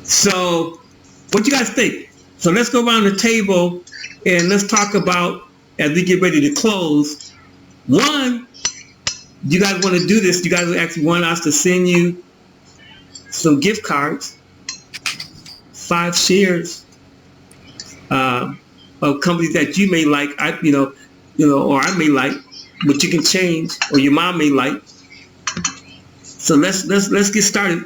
So what you guys think? So let's go around the table and let's talk about, as we get ready to close, one, you guys want to do this, you guys actually want us to send you some gift cards, 5 shares of companies that you may like, or I may like, but you can change, or your mom may like. So let's get started.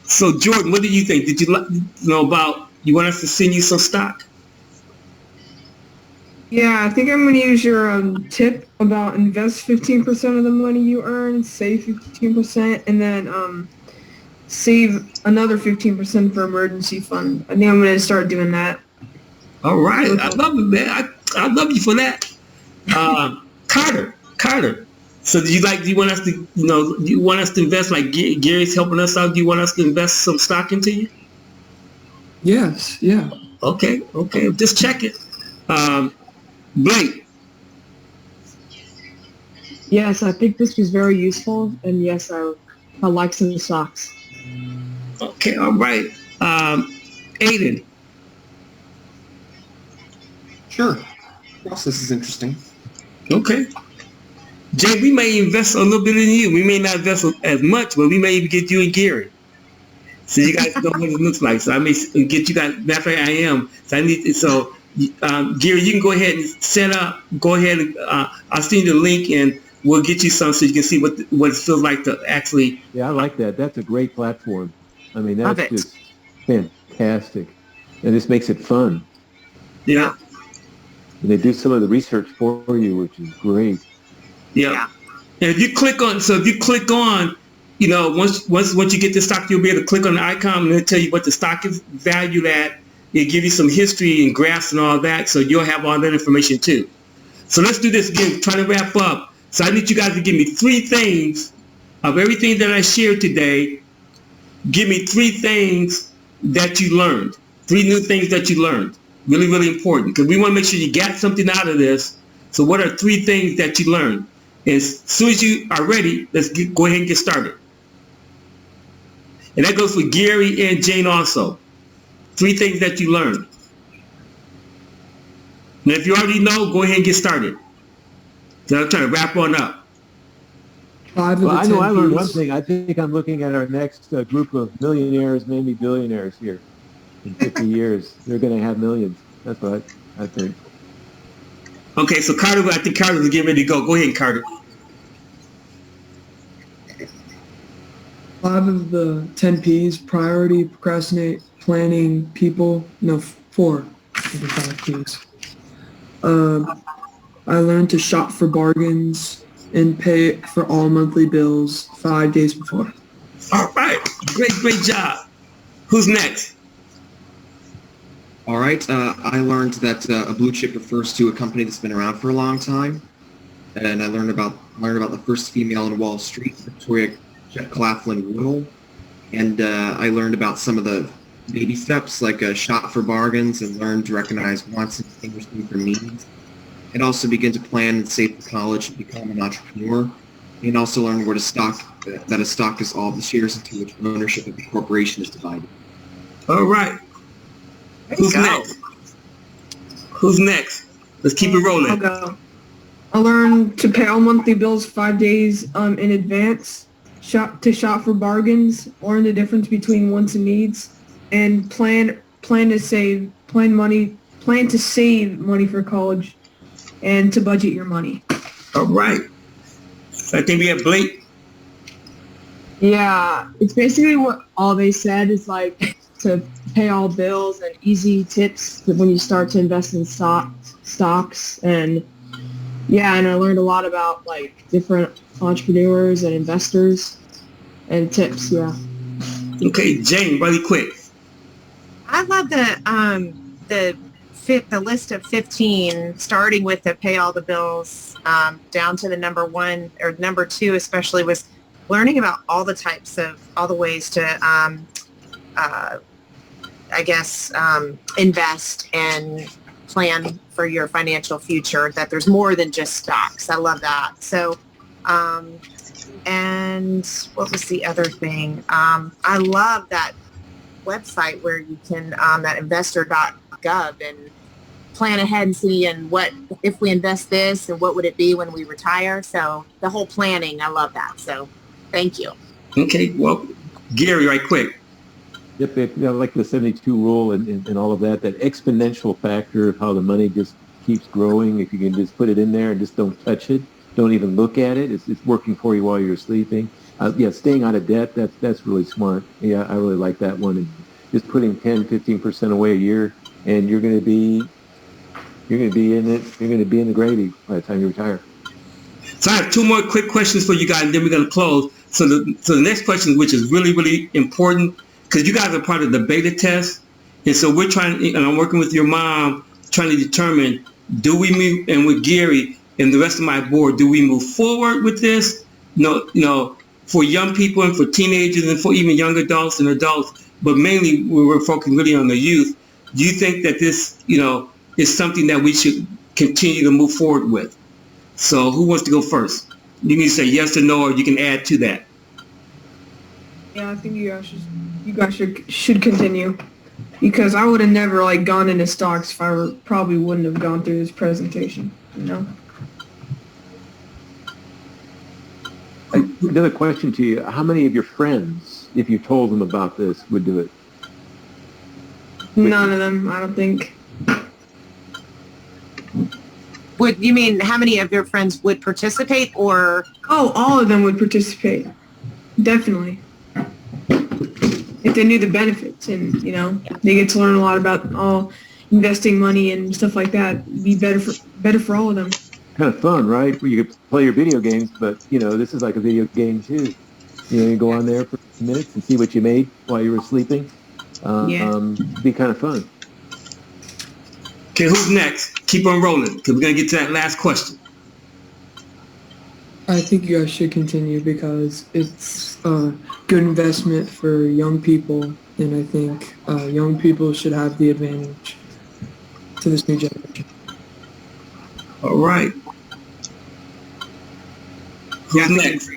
So Jordan, what do you think? Did you you want us to send you some stock? Yeah, I think I'm going to use your tip about invest 15% of the money you earn, save 15%, and then save another 15% for emergency fund. I think I'm going to start doing that. All right. I love it, man. I love you for that. Carter. So do you want us to, you want us to invest like Gary's helping us out? Do you want us to invest some stock into you? Yes. Yeah. Okay. Just check it. Blake. Yes, I think this was very useful, and yes, I like some stocks. Okay. All right. Aiden. Sure. Yes, this is interesting. Okay. Jay, we may invest a little bit in you. We may not invest as much, but we may even get you and Gary. So you guys know what it looks like. So I may get you guys. Matter of fact, I am. So I need. So Gary, you can go ahead and set up. Go ahead and I'll send you the link, and we'll get you some so you can see what it feels like to actually. Yeah, I like that. That's a great platform. I mean, that's just fantastic, and this makes it fun. Yeah. And they do some of the research for you, which is great. Yeah. And if you click on, once you get the stock, you'll be able to click on the icon and it'll tell you what the stock is valued at. It'll give you some history and graphs and all that, so you'll have all that information too. So let's do this again, trying to wrap up. So I need you guys to give me 3 things of everything that I shared today. Give me 3 things that you learned, 3 new things that you learned. Really, really important, because we want to make sure you got something out of this. So what are 3 things that you learned? And as soon as you are ready, let's go ahead and get started. And that goes for Gary and Jane also. 3 things that you learned. Now, if you already know, go ahead and get started. So I'm trying to wrap on up. I know I learned one thing. I think I'm looking at our next group of millionaires, maybe billionaires here. In 50 years, they're going to have millions. That's what I think. Okay, so Carter, I think Carter's getting ready to go. Go ahead, Carter. 5 of the 10 P's: priority, procrastinate, planning, people. No, 4 of the 5 P's. I learned to shop for bargains and pay for all monthly bills 5 days before. All right, great job. Who's next? All right. I learned that a blue chip refers to a company that's been around for a long time, and I learned about the first female on Wall Street, Victoria Claflin-Woodhull, and I learned about some of the baby steps, like shop for bargains and learn to recognize wants and distinguish them from needs, and also begin to plan and save for college and become an entrepreneur, and also learn that a stock is all the shares into which ownership of the corporation is divided. All right. Who's next? Let's keep it rolling. I'll go. I learned to pay all monthly bills 5 days in advance, shop for bargains, learn the difference between wants and needs, and plan to save money for college, and to budget your money. All right. I think we have Blake. Yeah, it's basically what all they said is like to pay all bills and easy tips when you start to invest in stocks. And I learned a lot about like different entrepreneurs and investors and tips. Yeah. Okay, Jane, really quick. I love the list of 15, starting with the pay all the bills, down to the number 1 or number 2, especially was learning about all the ways to invest and plan for your financial future, that there's more than just stocks. I love that. So, and what was the other thing? I love that website where you can, at investor.gov, and plan ahead and see, and what, if we invest this, and what would it be when we retire? So the whole planning, I love that. So thank you. Okay, well, Gary, right quick. Yep, like the 72 rule and all of that, that exponential factor of how the money just keeps growing. If you can just put it in there and just don't touch it, don't even look at it, it's working for you while you're sleeping. Yeah, staying out of debt, that's really smart. Yeah, I really like that one. And just putting 10, 15% away a year, and you're going to be in the gravy by the time you retire. So I have two more quick questions for you guys, and then we're going to close. So the next question, which is really, really important, because you guys are part of the beta test, and so we're trying, and I'm working with your mom, trying to determine, do we move, and with Gary and the rest of my board, do we move forward with this? No, for young people and for teenagers and for even young adults and adults, but mainly we're focusing really on the youth. Do you think that this, is something that we should continue to move forward with? So who wants to go first? You can say yes or no, or you can add to that. Yeah, I think you guys should continue, because I would have never gone into stocks if I probably wouldn't have gone through this presentation. Another question to you: how many of your friends, if you told them about this, would do it? None of them, I don't think. Would you mean how many of your friends would participate, or? Oh, all of them would participate. Definitely. If they knew the benefits, and, they get to learn a lot about investing money and stuff like that. It'd be better for all of them. Kind of fun, right? Where you could play your video games, but, this is like a video game too. You go on there for minutes and see what you made while you were sleeping. It'd be kind of fun. Okay, who's next? Keep on rolling, because we're going to get to that last question. I think you guys should continue, because it's a good investment for young people, and I think young people should have the advantage to this new generation. All right. Who's next?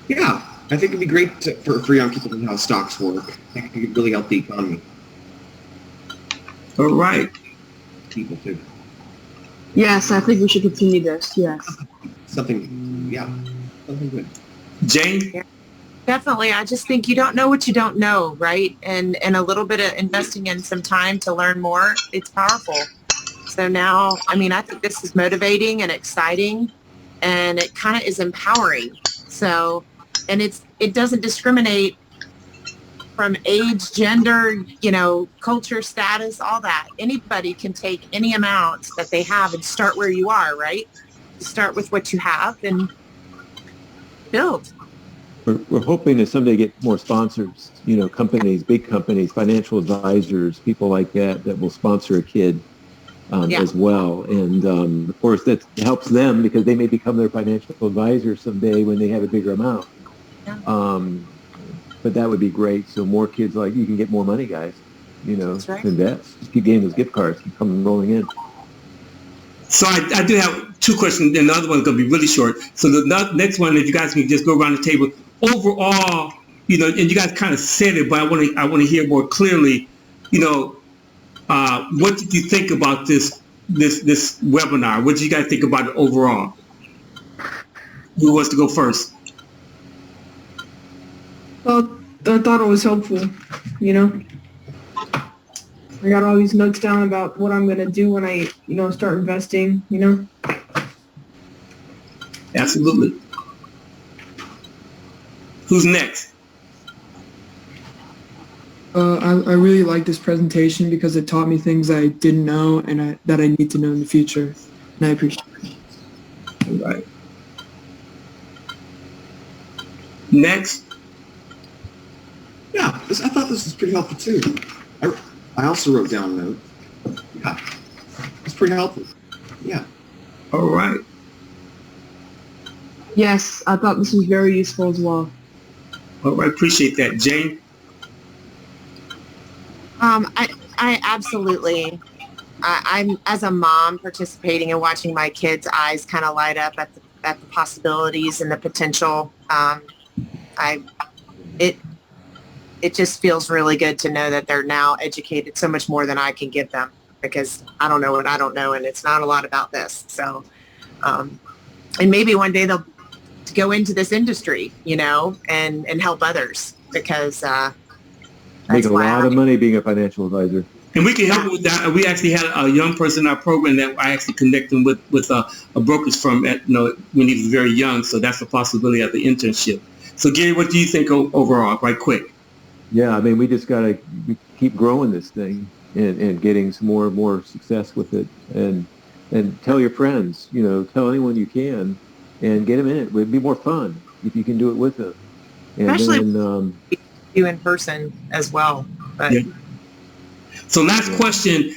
Yeah, I think it'd be great for young people to know how stocks work. I think it could really help the economy. All right. People too. Yes, I think we should continue this. Yes. Something good. Jane? Yeah, definitely. I just think you don't know what you don't know, right? And a little bit of investing in some time to learn more, it's powerful. So now, I think this is motivating and exciting, and it kind of is empowering. So, and it doesn't discriminate from age, gender, culture, status, all that. Anybody can take any amount that they have and start where you are, right? Start with what you have and build. We're hoping to someday get more sponsors, companies, big companies, financial advisors, people like that will sponsor a kid as well. And of course, that helps them, because they may become their financial advisor someday when they have a bigger amount. Yeah. But that would be great. So more kids, you can get more money, guys, That's right. to invest. Just keep getting those gift cards, keep coming rolling in. So I do have two questions, and the other one's going to be really short. So the next one, if you guys can just go around the table. Overall, and you guys kind of said it, but I want to hear more clearly, what did you think about this webinar? What did you guys think about it overall? Who wants to go first? Well, I thought it was helpful, I got all these notes down about what I'm going to do when I, start investing, Absolutely. Who's next? I really like this presentation, because it taught me things I didn't know and that I need to know in the future, and I appreciate it. All right. Next. Yeah, I thought this was pretty helpful too. I also wrote down a note. Yeah, it's pretty helpful. Yeah. All right. Yes, I thought this was very useful as well. All right, appreciate that. Jane? I absolutely, I'm, as a mom, participating and watching my kids' eyes kind of light up at the possibilities and the potential. it just feels really good to know that they're now educated so much more than I can give them, because I don't know what I don't know, and it's not a lot about this. So, and maybe one day they'll go into this industry, and help others, because Make a lot of money being a financial advisor. And we can help them with that. We actually had a young person in our program that I actually connected him with a brokerage firm when he was very young. So that's a possibility of the internship. So Gary, what do you think overall, right quick? Yeah, I mean, we just got to keep growing this thing and getting some more and more success with it. And tell your friends, tell anyone you can, and get them in it. It would be more fun if you can do it with them. And especially then, you in person as well. But. Yeah. So last question,